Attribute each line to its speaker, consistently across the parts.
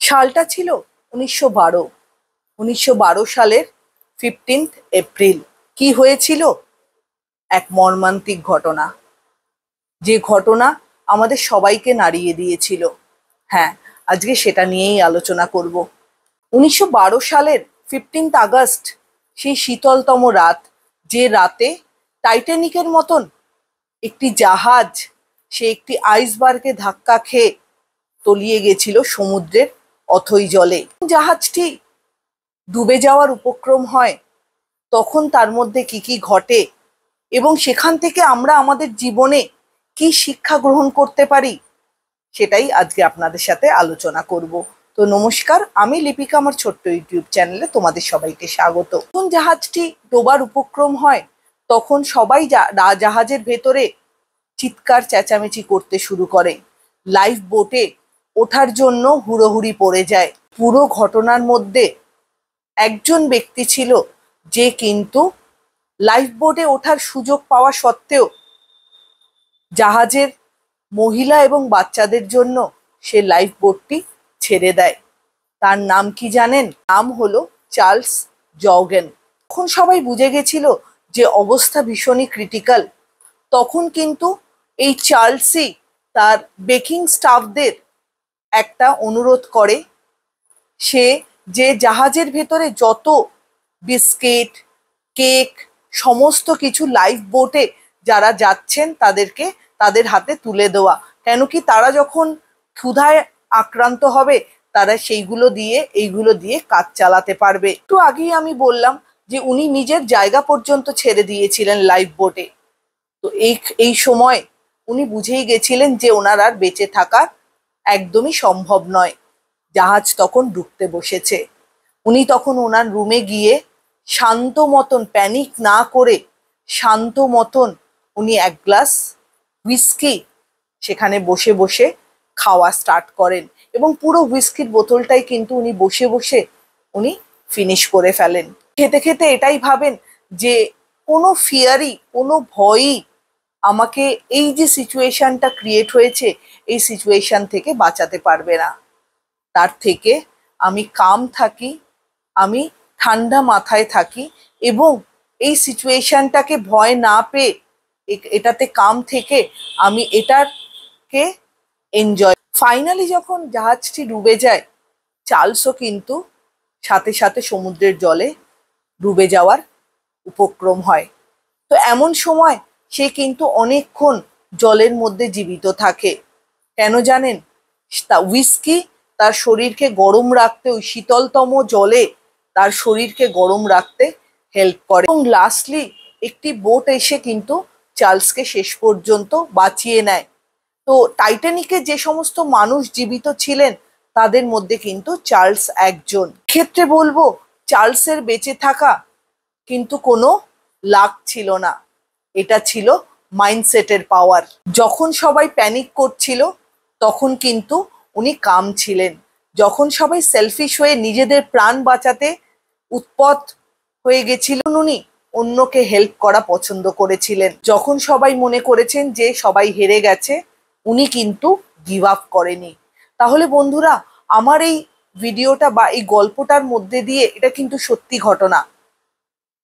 Speaker 1: সালটা ছিল 1912। 1912 সালের 15 এপ্রিল। কি হয়েছিল? এক মর্মান্তিক ঘটনা, যে ঘটনা আমাদের সবাইকে নাড়িয়ে দিয়েছিল। হ্যাঁ, আজকে সেটা নিয়েই আলোচনা করব। 1912 সালের 15 আগস্ট, সেই শীতলতম রাত, যে রাতে টাইটানিকের মতন একটি জাহাজ সে একটি আইসবার্গে ধাক্কা খেয়ে তলিয়ে গেছিল সমুদ্রের অথই জলে। জাহাজটি ডুবে যাওয়ার উপক্রম হয়, তখন তার মধ্যে কি কি ঘটে এবং সেখান থেকে আমরা আমাদের জীবনে কি শিক্ষা গ্রহণ করতে পারি, সেটাই আজকে আপনাদের সাথে আলোচনা করব। তো নমস্কার, আমি লিপিকা, আমার ছোট্ট ইউটিউব চ্যানেলে তোমাদের সবাইকে স্বাগত। যখন জাহাজটি ডোবার উপক্রম হয়, তখন সবাই জাহাজের ভেতরে চিৎকার চেঁচামেচি করতে শুরু করে। লাইফ বোটে ওঠার জন্য হুড়োহুড়ি পড়ে যায়। পুরো ঘটনার মধ্যে একজন ব্যক্তি ছিল যে কিন্তু লাইফ বোটে ওঠার সুযোগ পাওয়া সত্ত্বেও জাহাজের মহিলা এবং বাচ্চাদের জন্য সে লাইফ বোটটি ছেড়ে দেয়। তার নাম কি জানেন? নাম হলো চার্লস জর্গেন। তখন সবাই বুঝে গেছিল যে অবস্থা ভীষণই ক্রিটিক্যাল। তখন কিন্তু এই চার্লসই তার বেকিং স্টাফদের একটা অনুরোধ করে। সে যে জাহাজের ভেতরে যত বিস্কিট, কেক, সমস্ত কিছু লাইফ বোটে যারা যাচ্ছেন তাদেরকে তাদের হাতে তুলে দেওয়া। কেন কি তারা যখন ক্ষুধায় আক্রান্ত হবে, তারা এইগুলো দিয়ে কাজ চালাতে পারবে। একটু আগেই আমি বললাম যে উনি নিজের জায়গা পর্যন্ত ছেড়ে দিয়েছিলেন লাইফ বোটে। তো এই সময় উনি বুঝেই গেছিলেন যে ওনার আর বেঁচে থাকা একদমই সম্ভব নয়। জাহাজ তখন ডুবতে বসেছে। উনি তখন ওনার রুমে গিয়ে শান্ত মতন, প্যানিক না করে শান্ত মতন উনি এক গ্লাস হুইস্কি সেখানে বসে বসে খাওয়া স্টার্ট করেন এবং পুরো হুইস্কির বোতলটাই কিন্তু উনি বসে বসে উনি ফিনিশ করে ফেলেন। খেতে খেতে এটাই ভাবেন যে কোনো ফিয়ারই, কোনো ভয়ই আমাকে এই যে সিচুয়েশনটা ক্রিয়েট হয়েছে, এই সিচুয়েশন থেকে বাঁচাতে পারবে না। তার থেকে আমি কাম থাকি, আমি ঠান্ডা মাথায় থাকি এবং এই সিচুয়েশনটাকে ভয় না পেয়ে এটাতে কাম থেকে আমি এটাকে এনজয়। ফাইনালি যখন জাহাজটি ডুবে যায়, চার্লসও কিন্তু সাথে সাথে সমুদ্রের জলে ডুবে যাওয়ার উপক্রম হয়। তো এমন সময় সে কিন্তু অনেকক্ষণ জলের মধ্যে জীবিত থাকে। কেন জানেন? হুইস্কি তার শরীরকে গরম রাখতে, ওই শীতলতম জলে তার শরীরকে গরম রাখতে হেল্প করে। এবং লাস্টলি একটি বোট এসে কিন্তু চার্লসকে শেষ পর্যন্ত বাঁচিয়ে নেয়। তো টাইটানিকে যে সমস্ত মানুষ জীবিত ছিলেন তাদের মধ্যে কিন্তু চার্লস একজন। ক্ষেত্রে বলবো চার্লসের বেঁচে থাকা কিন্তু কোনো লাক ছিল না, এটা ছিল মাইন্ডসেটের পাওয়ার। যখন সবাই প্যানিক করছিল তখন কিন্তু উনি কাম ছিলেন। যখন সবাই সেলফিশ হয়ে নিজেদের প্রাণ বাঁচাতে উৎপত হয়ে গেছিল, উনি অন্যকে হেল্প করা পছন্দ করেছিলেন। যখন সবাই মনে করেছেন যে সবাই হেরে গেছে, উনি কিন্তু গিভ আপ করেনি। তাহলে বন্ধুরা, আমার এই ভিডিওটা বা এই গল্পটার মধ্যে দিয়ে, এটা কিন্তু সত্যি ঘটনা,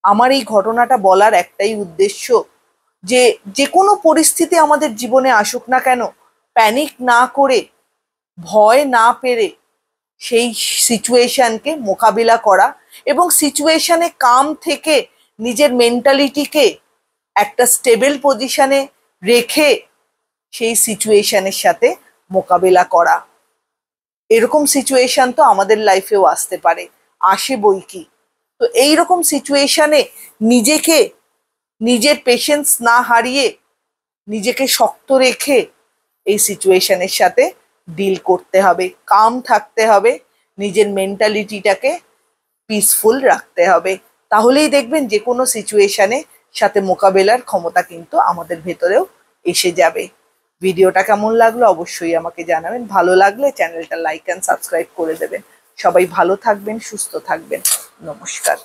Speaker 1: আমার এই ঘটনাটা বলার একটাই উদ্দেশ্য যে যে কোনো পরিস্থিতি আমাদের জীবনে আসুক না কেন, প্যানিক না করে, ভয় না পেরে সেই সিচুয়েশনকে মোকাবিলা করা এবং সিচুয়েশনে কাম থেকে নিজের মেন্টালিটিকে একটা স্টেবল পজিশনে রেখে সেই সিচুয়েশনের সাথে মোকাবিলা করা। এরকম সিচুয়েশন তো আমাদের লাইফেও আসতে পারে, আসে বই কি। তো এইরকম সিচুয়েশনে নিজেকে, নিজের পেশেন্স না হারিয়ে, নিজেকে শক্ত রেখে এই সিচুয়েশনের সাথে ডিল করতে হবে, কাম থাকতে হবে, নিজের মেন্টালিটিটাকে পিসফুল রাখতে হবে। তাহলেই দেখবেন যে কোনো সিচুয়েশনে সাথে মোকাবেলার ক্ষমতা কিন্তু আমাদের ভেতরেও এসে যাবে। ভিডিওটা কেমন লাগলো অবশ্যই আমাকে জানাবেন। ভালো লাগলে চ্যানেলটা লাইক অ্যান্ড সাবস্ক্রাইব করে দেবেন। সবাই ভালো থাকবেন, সুস্থ থাকবেন। নমস্কার।